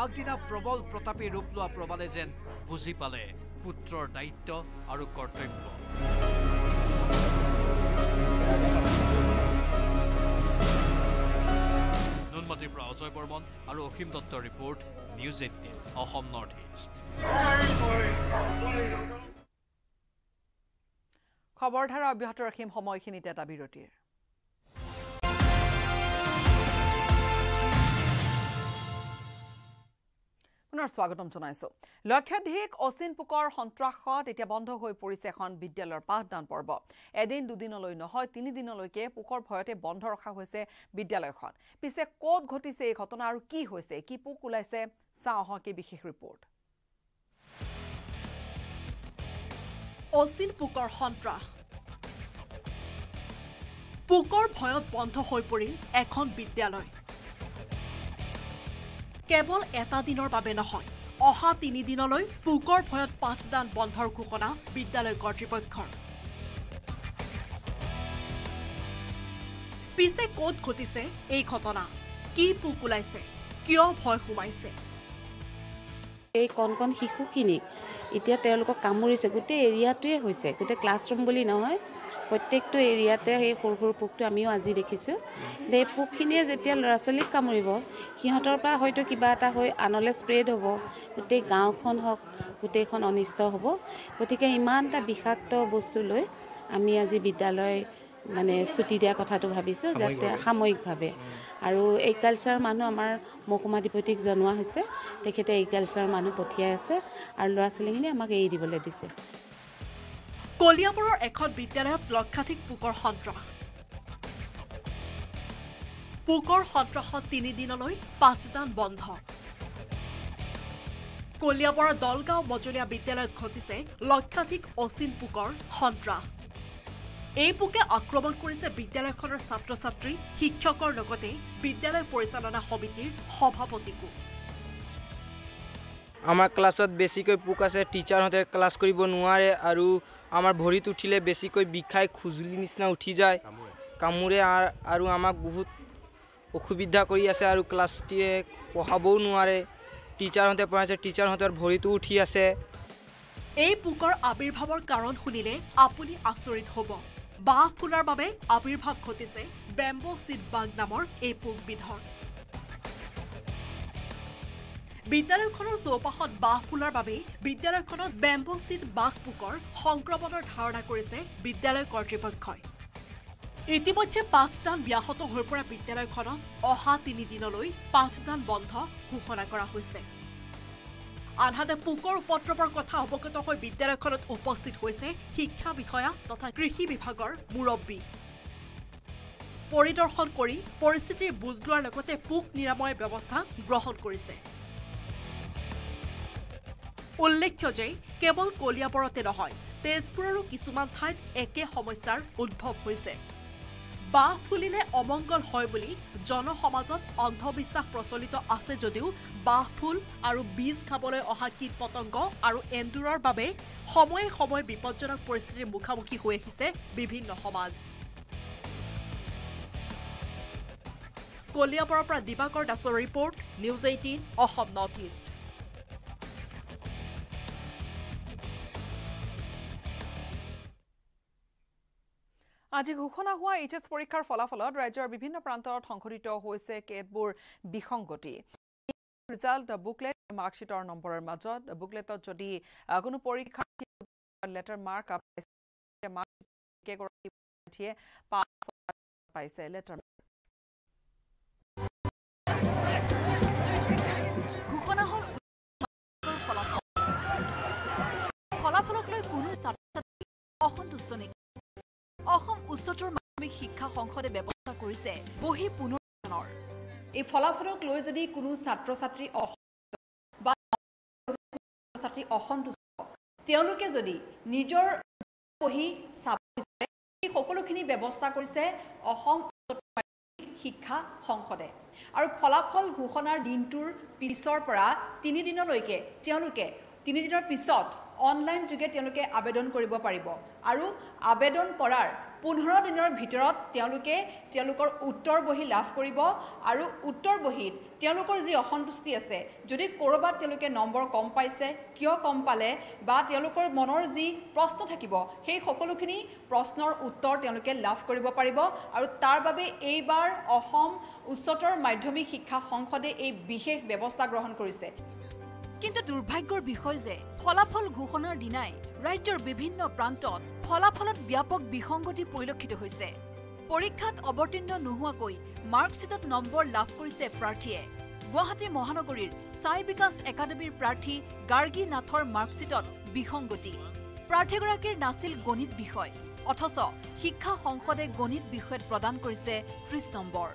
আগদিনা প্ৰবল প্ৰতাপী ৰূপ লোৱা প্ৰবালে যেন বুজি পালে পুত্ৰৰ দায়িত্ব আৰু কৰ্তব্য। নুনমাটিৰ পৰা অজয় বৰ্মন আৰু অসীম দত্তৰ report news 18 Assam North East. খবৰধাৰা অব্যাহত ৰাখিম সময়খিনিতে এটা বিৰতিৰ। পুনৰ স্বাগতম জনাইছো। লক্ষাধিক অচিন পোকৰ সন্ত্ৰাসত এতিয়া বন্ধ হৈ পৰিছে এখন বিদ্যালয়ৰ পাঠদান পৰ্ব। এদিন দুদিনলৈ নহয় 3 দিনলৈকে পোকৰ ভয়তে বন্ধ ৰখা হৈছে বিদ্যালয়খন। পিছে ক'ত ঘটিছে এই ঘটনা আৰু কি হৈছে, কি পোক ওলাইছে, চাওঁ আহক এই বিশেষ ৰিপৰ্ট। অচিন পোকৰ সন্ত্ৰাস, পোকৰ ভয়ত বন্ধ হৈ পৰিল এখন বিদ্যালয়। কেৱল এটা দিনৰ বাবে নহয়, অহা 3 দিনলৈ পোকৰ ভয়ত পাঠদান বন্ধৰ ঘোষণা বিদ্যালয় কৰ্তৃপক্ষৰ। পিছে ক'ত ঘটিছে এই ঘটনা, কি পোক ওলাইছে, কিয় ভয় সোমাইছে? এই কণ শিশুখিনিক এতিয়া তেওঁলোকক কামুৰিছে, গোটেই এৰিয়াটোৱে হৈছে, গোটেই ক্লাছৰুম বুলি নহয়, প্ৰত্যেকটো এৰিয়াতে সেই সৰু সৰু পোকটো আমিও আজি দেখিছোঁ। এই পোকখিনিয়ে যেতিয়া ল'ৰা ছোৱালীক কামুৰিব, সিহঁতৰ পৰা হয়তো কিবা এটা হৈ আনলৈ স্প্ৰেড হ'ব, গোটেই গাঁওখন হওক গোটেইখন অনিষ্ট হ'ব। গতিকে ইমান এটা বিষাক্ত বস্তু লৈ আমি আজি বিদ্যালয় ছুটি দিয়াৰ কথাটো ভাবিছোঁ, যাতে সাময়িকভাৱে। আৰু এগ্ৰিকালচাৰৰ মানুহ আমাৰ মহকুমাধিপতিক জনোৱা হৈছে, তেখেতে এগ্ৰিকালচাৰৰ মানুহ পঠিয়াই আছে আৰু ল'ৰা ছোৱালীখিনি আমাক এৰি দিবলৈ দিছে। কলিয়াবৰৰ এখন বিদ্যালয়ত লক্ষাধিক পোকৰ সন্ত্ৰাস। পোকৰ সন্ত্ৰাসত 3 দিনলৈ পাঠদান বন্ধ। কলিয়াবৰৰ দলগাঁও মজলীয়া বিদ্যালয়ত ঘটিছে লক্ষাধিক অচিন পোকৰ সন্ত্ৰাস। এই পোকে আক্ৰমণ কৰিছে বিদ্যালয়খনৰ ছাত্ৰ ছাত্ৰী, শিক্ষকৰ লগতে বিদ্যালয় পৰিচালনা সমিতিৰ সভাপতিকো। আমাৰ ক্লাছত বেছিকৈ পোক আছে, টিচাৰহঁতে ক্লাছ কৰিব নোৱাৰে আৰু আমাৰ ভৰিত উঠিলে বেছিকৈ বিষাই, খুজুলি নিচিনা উঠি যায়, কামুৰে আৰু আমাক বহুত অসুবিধা কৰি আছে আৰু ক্লাছটিয়ে পঢ়াবও নোৱাৰে টিচাৰহঁতে পঢ়াইছে টিচাৰহঁতৰ ভৰিটো উঠি আছে এই পোকৰ আবিৰ্ভাৱৰ কাৰণ শুনিলে আপুনি আচৰিত হ'ব বাঁহ ফুলাৰ বাবে আবিৰ্ভাৱ ঘটিছে বেম্বো চিড বাগ নামৰ এই পোকবিধৰ বিদ্যালয়খনৰ চৌপাশত বাঁহ ফুলাৰ বাবে বিদ্যালয়খনত বেম্বো চিড বাঘ পোকৰ সংক্ৰমণৰ ধাৰণা কৰিছে বিদ্যালয় কৰ্তৃপক্ষই ইতিমধ্যে পাঠদান ব্যাহত হৈ পৰা বিদ্যালয়খনত অহা 3 দিনলৈ পাঠদান বন্ধ ঘোষণা কৰা হৈছে আনহাতে পোকৰ উপদ্ৰৱৰ কথা অৱগত হৈ বিদ্যালয়খনত উপস্থিত হৈছে শিক্ষা বিষয়া তথা কৃষি বিভাগৰ মুৰব্বী পৰিদৰ্শন কৰি পৰিস্থিতিৰ বুজ লোৱাৰ লগতে পোক নিৰাময় ব্যৱস্থা গ্ৰহণ কৰিছে উল্লেখ্য যে কেৱল কলিয়াবৰতে নহয় তেজপুৰৰো কিছুমান ঠাইত একে সমস্যাৰ উদ্ভৱ হৈছে বাঁহ ফুলিলে অমংগল হয় বুলি জনসমাজত অন্ধবিশ্বাস প্ৰচলিত আছে যদিও বাঁহ ফুল আৰু বীজ খাবলৈ অহা কীট পতংগ আৰু এন্দুৰৰ বাবে সময়ে সময়ে বিপজ্জনক পৰিস্থিতিৰ মুখামুখি হৈ আহিছে বিভিন্ন সমাজ কলিয়াবৰৰ পৰা দিবাকৰ দাসৰ report news 18 Assam North east আজি ঘোষণা হোৱা এইচএছ পৰীক্ষাৰ ফলাফলত ৰাজ্যৰ বিভিন্ন প্ৰান্তত সংঘটিত হৈছে কেতবোৰ বিসংগতি ৰিজাল্ট বুকলেট মাৰ্কশ্বিটৰ নম্বৰৰ মাজত বুকলেটত যদি কোনো পৰীক্ষাৰ্থী লেটাৰ মাৰ্ক পাইছে লেটাৰ ঘোষণা হ'ল ফলাফলক লৈ কোনো ছাত্ৰ-ছাত্ৰী অসন্তুষ্ট নেকি অসম উচ্চতৰ মাধ্যমিক শিক্ষা সংসদে ব্যৱস্থা কৰিছে বহি পুনৰ্গঠনৰ এই ফলাফলক লৈ যদি কোনো ছাত্ৰ-ছাত্ৰী অসন্তুষ্ট তেওঁলোকে যদি নিজৰ বহি চাব বিচাৰে এই সকলোখিনি ব্যৱস্থা কৰিছে অসম উচ্চতৰ মাধ্যমিক শিক্ষা সংসদে আৰু ফলাফল ঘোষণাৰ দিনটোৰ পিছৰ পৰা 3 দিনলৈকে তেওঁলোকে 3 দিনৰ পিছত অনলাইন যোগে তেওঁলোকে আবেদন কৰিব পাৰিব আৰু আবেদন কৰাৰ 15 দিনৰ ভিতৰত তেওঁলোকে তেওঁলোকৰ উত্তৰ বহি লাভ কৰিব আৰু উত্তৰ বহিত তেওঁলোকৰ যি অসন্তুষ্টি আছে যদি কৰবাত তেওঁলোকে নম্বৰ কম পাইছে কিয় কম পালে বা তেওঁলোকৰ মনৰ যি প্ৰশ্ন থাকিব সেই সকলোখিনি প্ৰশ্নৰ উত্তৰ তেওঁলোকে লাভ কৰিব পাৰিব আৰু তাৰ বাবে এইবাৰ অসম উচ্চতৰ মাধ্যমিক শিক্ষা সংসদে এই বিশেষ ব্যৱস্থা গ্ৰহণ কৰিছে কিন্তু দুৰ্ভাগ্যৰ বিষয় যে ফলাফল ঘোষণাৰ দিনাই ৰাজ্যৰ বিভিন্ন প্ৰান্তত ফলাফলত ব্যাপক বিসংগতি পৰিলক্ষিত হৈছে পৰীক্ষাত অৱতীৰ্ণ নোহোৱাকৈ মাৰ্কশ্বিটত নম্বৰ লাভ কৰিছে প্ৰাৰ্থীয়ে গুৱাহাটী মহানগৰীৰ সাই বিকাশ একাডেমীৰ প্ৰাৰ্থী গাৰ্গী নাথৰ মাৰ্কশ্বিটত বিসংগতি প্ৰাৰ্থীগৰাকীৰ নাছিল গণিত বিষয় অথচ শিক্ষা সংসদে গণিত বিষয়ত প্ৰদান কৰিছে 30 নম্বৰ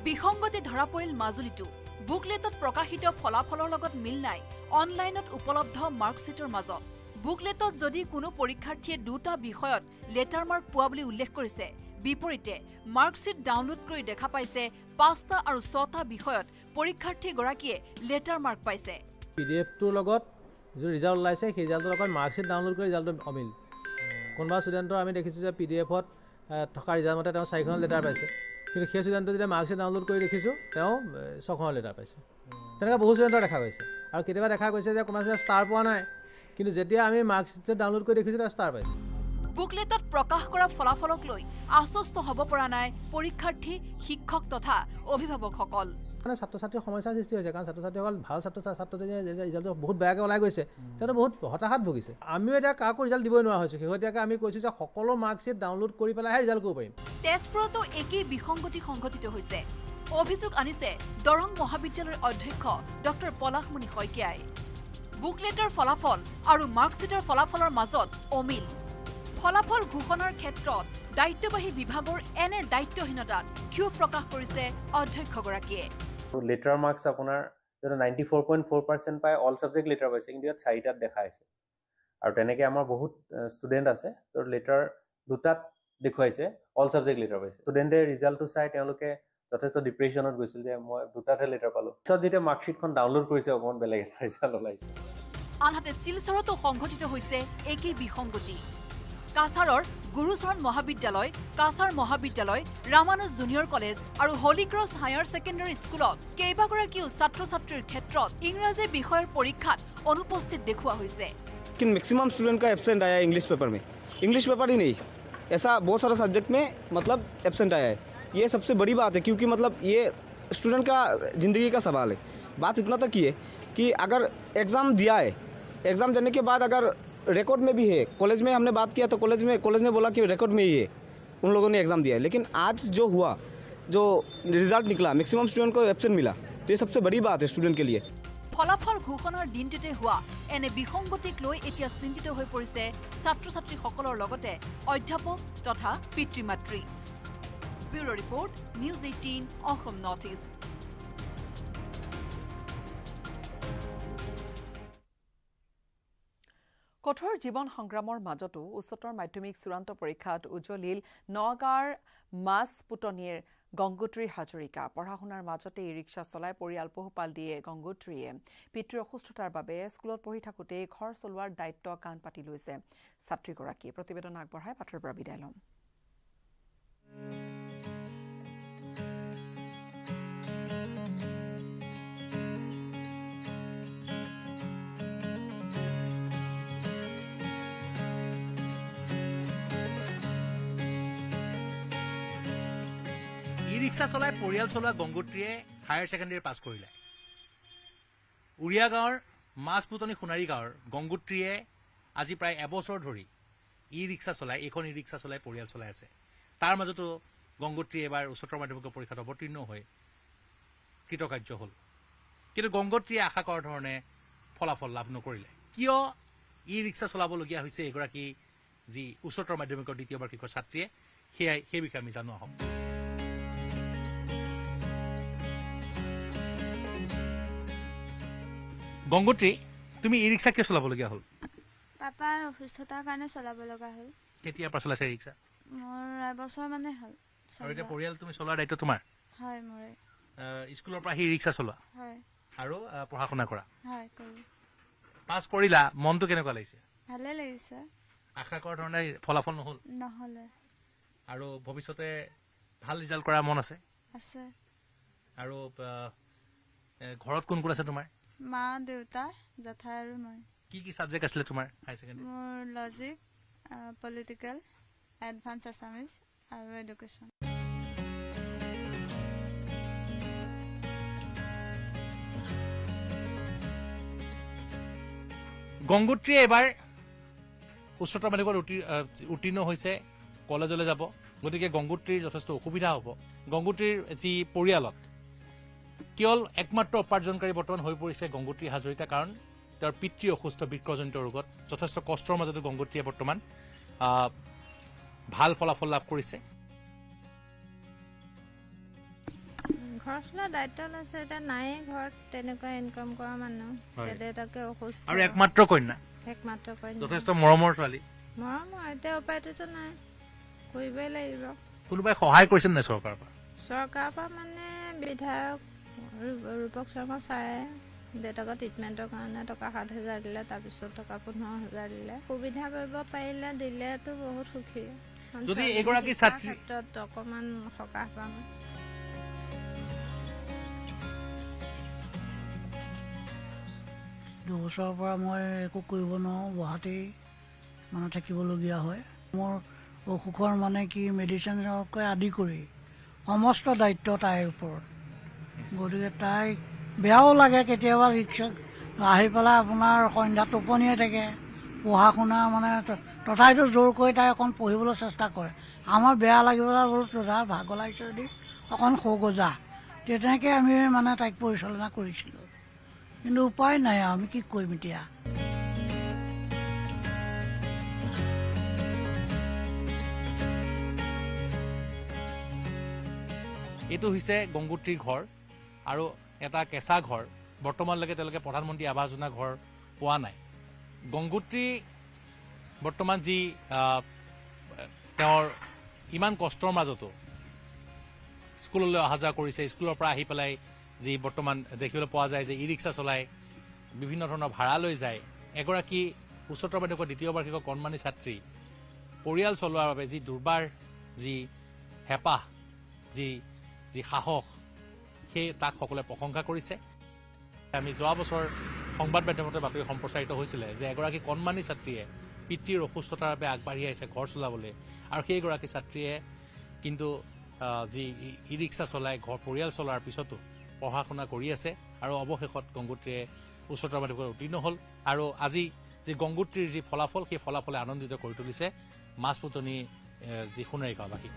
বিসংগতি ধৰা পৰিল মাজুলীতো বুকলেটত প্ৰকাশিত ফলাফলৰ লগত মিল নাই অনলাইনত উপলব্ধ মাৰ্কশ্বিটৰ মাজত বুকলেটত যদি কোনো পৰীক্ষাৰ্থীয়ে দুটা বিষয়ত লেটাৰ মাৰ্ক পোৱা বুলি উল্লেখ কৰিছে বিপৰীতে মাৰ্কশ্বিট ডাউনলোড কৰি দেখা পাইছে 5টা আৰু 6টা বিষয়ত পৰীক্ষাৰ্থী গৰাকীয়ে লেটাৰ মাৰ্ক পাইছে পিডিএফটোৰ লগত যে ৰিজাল্ট ওলাইছে সেই ৰিজাল্টৰ লগত মাৰ্কশ্বিট ডাউনলোড কৰি ৰিজাল্টটো অমিল কোনোবা ষ্টুডেণ্টৰ আমি দেখিছোঁ যে পিডিএফত থকা ৰিজাল্ট মতে তেওঁ 4খন লেটাৰ পাইছে কিন্তু সেই ষ্টুডেণ্টটো যেতিয়া মাৰ্কশ্বিট ডাউনলোড কৰি দেখিছোঁ তেওঁ 6খন লেটাৰ পাইছে তেনেকৈ বহু ষ্টুডেণ্টৰ দেখা গৈছে আৰু কেতিয়াবা দেখা গৈছে যে কোনোবা ষ্টাৰ পোৱা নাই কিন্তু যেতিয়া আমি মাৰ্কশ্বিট ডাউনলোড কৰি দেখিছোঁ তেওঁ ষ্টাৰ পাইছে বুকলেটত প্ৰকাশ কৰা ফলাফলক লৈ আশ্বস্ত হ'ব পৰা নাই পৰীক্ষাৰ্থী শিক্ষক তথা অভিভাৱকসকল মানে ছাত্ৰ-ছাত্ৰীৰ সমস্যাৰ সৃষ্টি হৈছে কাৰণ ছাত্ৰ-ছাত্ৰীসকল ভাল ছাত্ৰজনীয়ে ৰিজাল্টটো বহুত বেয়াকৈ ওলাই গৈছে তেওঁ বহুত হতাশাত ভুগিছে আমিও এতিয়া কাকো ৰিজাল্ট দিবই নোৱাৰা হৈছোঁ শেহতীয়াকৈ আমি কৈছোঁ যে সকলো মাৰ্কশ্বিট ডাউনলোড কৰি পেলাইহে ৰিজাল্ট কৰিব পাৰিম তেজপুৰতো একেই বিসংগতি সংঘটিত হৈছে অভিযোগ আনিছে দৰং মহাবিদ্যালয়ৰ অধ্যক্ষ ডক্টৰ পলাশমণি শইকীয়াই বুকলেটৰ ফলাফল আৰু মাৰ্কশ্বিটৰ ফলাফলৰ মাজত অমিল ফলাফল ঘোষণাৰ ক্ষেত্ৰত দায়িত্ববাহী বিভাগৰ এনে দায়িত্বহীনতাত ক্ষোভ প্ৰকাশ কৰিছে অধ্যক্ষগৰাকীয়ে লেটাৰ মাৰ্কছ আপোনাৰ 94.4% পায় অল সাবজেক্ট লেটাৰ পাইছে কিন্তু ইয়াত 4টাত দেখা আছে আৰু তেনেকৈ আমাৰ বহুত ষ্টুডেণ্ট আছে তো লেটাৰ দুটাত দেখুৱাইছে অল সাবজেক্ট লেটাৰ পাইছে ষ্টুডেণ্টে ৰিজাল্টটো চাই তেওঁলোকে যথেষ্ট ডিপ্ৰেশ্যনত গৈছিল যে মই দুটাতহে লেটাৰ পালোঁ পিছত যেতিয়া মাৰ্কশ্বিটখন ডাউনলোড কৰিছে অকণমান বেলেগ এটা ৰিজাল্ট ওলাইছে আনহাতে শিলচৰতো সংঘটিত হৈছে একেই বিসংগতি কাছাৰৰ গুৰুচৰণ মহাবিদ্যালয়, কাছাৰ মহাবিদ্যালয়, ৰামানুজ জুনিয়ৰ কলেজ আৰু হলিক্ৰছ হায়াৰ ছেকেণ্ডাৰী স্কুলত কেইবাগৰাকীও ছাত্ৰ-ছাত্ৰীৰ ক্ষেত্ৰত ইংৰাজী বিষয়ৰ পৰীক্ষাত অনুপস্থিত দেখুওৱা হৈছে। लेकिन मैक्सिमम स्टूडेंट का एब्सेंट आया है इंग्लिश पेपर में। इंग्लिश पेपर ही नहीं, ऐसा बहुत सारा सब्जेक्ट में मतलब एब्सेंट आया है। ये सबसे बड़ी बात है क्योंकि मतलब ये स्टूडेंट का ज़िंदगी का सवाल है। बात इतना तक की है कि अगर एग्ज़ाम दिया है, एग्ज़ाम देने के बाद अगर रिकॉर्ड में भी है, कॉलेज में हमने बात किया तो कॉलेज ने बोला कि रिकॉर्ड में ही है, उन लोगों ने एग्ज़ाम दिया है। लेकिन आज जो हुआ, जो रिजल्ट निकला, मैक्सिमम स्टूडेंट को एब्सेंट मिला, तो ये सबसे बड़ी बात है स्टूडेंट के लिए। ফলাফল ঘোষণাৰ দিনটোতে হোৱা এনে বিসংগতিক লৈ এতিয়া চিন্তিত হৈ পৰিছে ছাত্ৰ-ছাত্ৰীসকলৰ লগতে অধ্যাপক তথা পিতৃ-মাতৃ। Bureau report, news 18 Assam North east. কঠোৰ জীৱন সংগ্ৰামৰ মাজতো উচ্চতৰ মাধ্যমিক চূড়ান্ত পৰীক্ষাত উজ্জ্বলিল নগাঁৱৰ মাছ পুতনিৰ গংগোত্ৰী হাজৰিকা। পঢ়া শুনাৰ মাজতে ই ৰিক্সা চলাই পৰিয়াল পোহপাল দিয়ে গংগোত্ৰীয়ে। পিতৃৰ অসুস্থতাৰ বাবে স্কুলত পঢ়ি থাকোঁতে ঘৰ চলোৱাৰ দায়িত্ব কাণ পাতি লৈছে ছাত্ৰীগৰাকীয়ে। প্ৰতিবেদন আগবঢ়াই পাঠৰ পৰা বিদায় ল'ম। ৰিক্সা চলাই পৰিয়াল চলোৱা গংগোত্ৰীয়ে হায়াৰ ছেকেণ্ডেৰী পাছ কৰিলে। উৰিয়া গাঁৱৰ মাছ পুতনি সোণাৰী গাঁৱৰ গংগোত্ৰীয়ে আজি প্ৰায় এবছৰ ধৰি এইখন ই ৰিক্সা চলাই পৰিয়াল চলাই আছে। তাৰ মাজতো গংগোত্ৰী এবাৰ উচ্চতৰ মাধ্যমিক পৰীক্ষাত অৱতীৰ্ণ হৈ কৃতকাৰ্য হ'ল। কিন্তু গংগোত্ৰীয়ে আশা কৰাৰ ধৰণে ফলাফল লাভ নকৰিলে। কিয় ই ৰিক্সা চলাবলগীয়া হৈছে এগৰাকী যি উচ্চতৰ মাধ্যমিকৰ দ্বিতীয় বাৰ্ষিকৰ ছাত্ৰীয়ে, সেই বিষয়ে আমি জানো আহক। গংগোত্ৰী, তুমি ই ৰিক্সা কিয় চলাবলগীয়া হ'ল? পাপাৰ অসুস্থতাৰ কাৰণে চলাব লগা হ'ল। কেতিয়াৰ পৰা চলাইছে ৰিক্সা? মোৰ এবছৰ মানে হ'ল। আৰু এতিয়া পৰিয়াল তুমি চলোৱাৰ দায়িত্ব তোমাৰ? হয়, মোৰে। স্কুলৰ পৰা আহি ৰিক্সা চলোৱা? হয়। আৰু পঢ়া শুনা কৰা? হয়, কৰোঁ। পাছ কৰিলা, মনটো কেনেকুৱা লাগিছে? ভালে লাগিছে। আশা কৰাৰ ধৰণে ফলাফল নহ'ল? নহ'লে। আৰু ভৱিষ্যতে ভাল ৰিজাল্ট কৰাৰ মন আছে? আছে। আৰু ঘৰত কোন কোন আছে তোমাৰ? মা, দেউতা, জেঠাই আৰু মই। কি কি সাবজেক্ট আছিলে তোমাৰ হাই সেকেন্ডাৰী? মোৰ লজিক, পলিটিক্যাল, এডভান্স আসামিজ আৰু এডুকেশ্যন। গংগোত্ৰীয়ে এবাৰ উচ্চতৰ মাধ্যমিকত উত্তীৰ্ণ হৈছে, কলেজলৈ যাব। গতিকে গংগোত্ৰীৰ যথেষ্ট অসুবিধা হ'ব। গংগোত্ৰীৰ যি পৰিয়ালত কেৱল একমাত্ৰ উপাৰ্জনকাৰী বৰ্তমান হৈ পৰিছে গংগোত্ৰী হাজৰিকা, কাৰণ তেওঁৰ পিতৃ অসুস্থ বৃক্কজনিত ৰোগত। যথেষ্ট কষ্টৰ মাজতো গংগোত্ৰীয়ে বৰ্তমান ভাল ফলাফল লাভ কৰিছে। ঘৰ চলোৱাৰ দায়িত্ব লৈছে, এতিয়া নাই ঘৰত তেনেকুৱা ইনকাম কৰা মানুহ, দেউতাকে অসুস্থ আৰু একমাত্ৰ কন্যা, যথেষ্ট মৰমৰ ছোৱালী। মৰমৰ এতিয়া উপায়টোতো নাই, কৰিবই লাগিব। কোনোবাই সহায় কৰিছে নাই চৰকাৰৰ পৰা? চৰকাৰৰ পৰা মানে বিধায়ক ৰূপক শৰ্মা ছাৰে দেউতাকৰ ট্ৰিটমেণ্টৰ কাৰণে টকা 7,000 দিলে, তাৰপিছত টকা 15,000 দিলে। সুবিধা কৰিব পাৰিলে দিলেতো বহুত সুখী। যদি এগৰাকী ছাত্ৰী ক্ষেত্ৰত অকণমান সকাহ পাম। দুবছৰৰ পৰা মই একো কৰিব নোৱাৰোঁ, গুৱাহাটী মানে থাকিবলগীয়া হয়। মোৰ অসুখৰ মানে কি মেডিচিনকে আদি কৰি সমস্ত দায়িত্ব তাইৰ ওপৰত। গতিকে তাই বেয়াও লাগে কেতিয়াবা ৰিক্সাত আহি পেলাই আপোনাৰ সন্ধ্যা টোপনিয়াই থাকে, পঢ়া শুনা মানে তথাপিতো জোৰ কৰি তাই অকণ পঢ়িবলৈ চেষ্টা কৰে। আমাৰ বেয়া লাগিবলৈ বোলো তোধাৰ ভাগৰ লাগিছে যদি অকণ সৌগজা, তেনেকৈ আমি মানে তাইক পৰিচালনা কৰিছিলোঁ। কিন্তু উপায় নাই, আমি কি কৰিম এতিয়া। এইটো হৈছে গংগোত্ৰীৰ ঘৰ, আৰু এটা কেঁচা ঘৰ। বৰ্তমানলৈকে তেওঁলোকে প্ৰধানমন্ত্ৰী আৱাস যোজনা ঘৰ পোৱা নাই। গংগোত্ৰী বৰ্তমান যি তেওঁৰ ইমান কষ্টৰ মাজতো স্কুললৈ অহা যোৱা কৰিছে, স্কুলৰ পৰা আহি পেলাই যি বৰ্তমান দেখিবলৈ পোৱা যায় যে ই ৰিক্সা চলাই বিভিন্ন ধৰণৰ ভাড়া লৈ যায়। এগৰাকী উচ্চতৰ মাধ্যমিকৰ দ্বিতীয় বাৰ্ষিকৰ কণমানি ছাত্ৰী পৰিয়াল চলোৱাৰ বাবে যি দুৰ্বাৰ যি হেঁপাহ যি সাহস সেই তাক সকলোৱে প্ৰশংসা কৰিছে। আমি যোৱা বছৰ সংবাদ মাধ্যমতে বাতৰি সম্প্ৰচাৰিত হৈছিলে যে এগৰাকী কণমানি ছাত্ৰীয়ে পিতৃৰ অসুস্থতাৰ বাবে আগবাঢ়ি আহিছে ঘৰ চলাবলৈ, আৰু সেইগৰাকী ছাত্ৰীয়ে কিন্তু যি ই ৰিক্সা চলাই পৰিয়াল চলোৱাৰ পিছতো পঢ়া শুনা কৰি আছে, আৰু অৱশেষত গংগোত্ৰীয়ে উচ্চতৰ মাধ্যমিকত উত্তীৰ্ণ হ'ল। আৰু আজি যি গংগোত্ৰীৰ যি ফলাফল, সেই ফলাফলে আনন্দিত কৰি তুলিছে মাছপুতনি যি সোণাৰী গাঁওবাসী।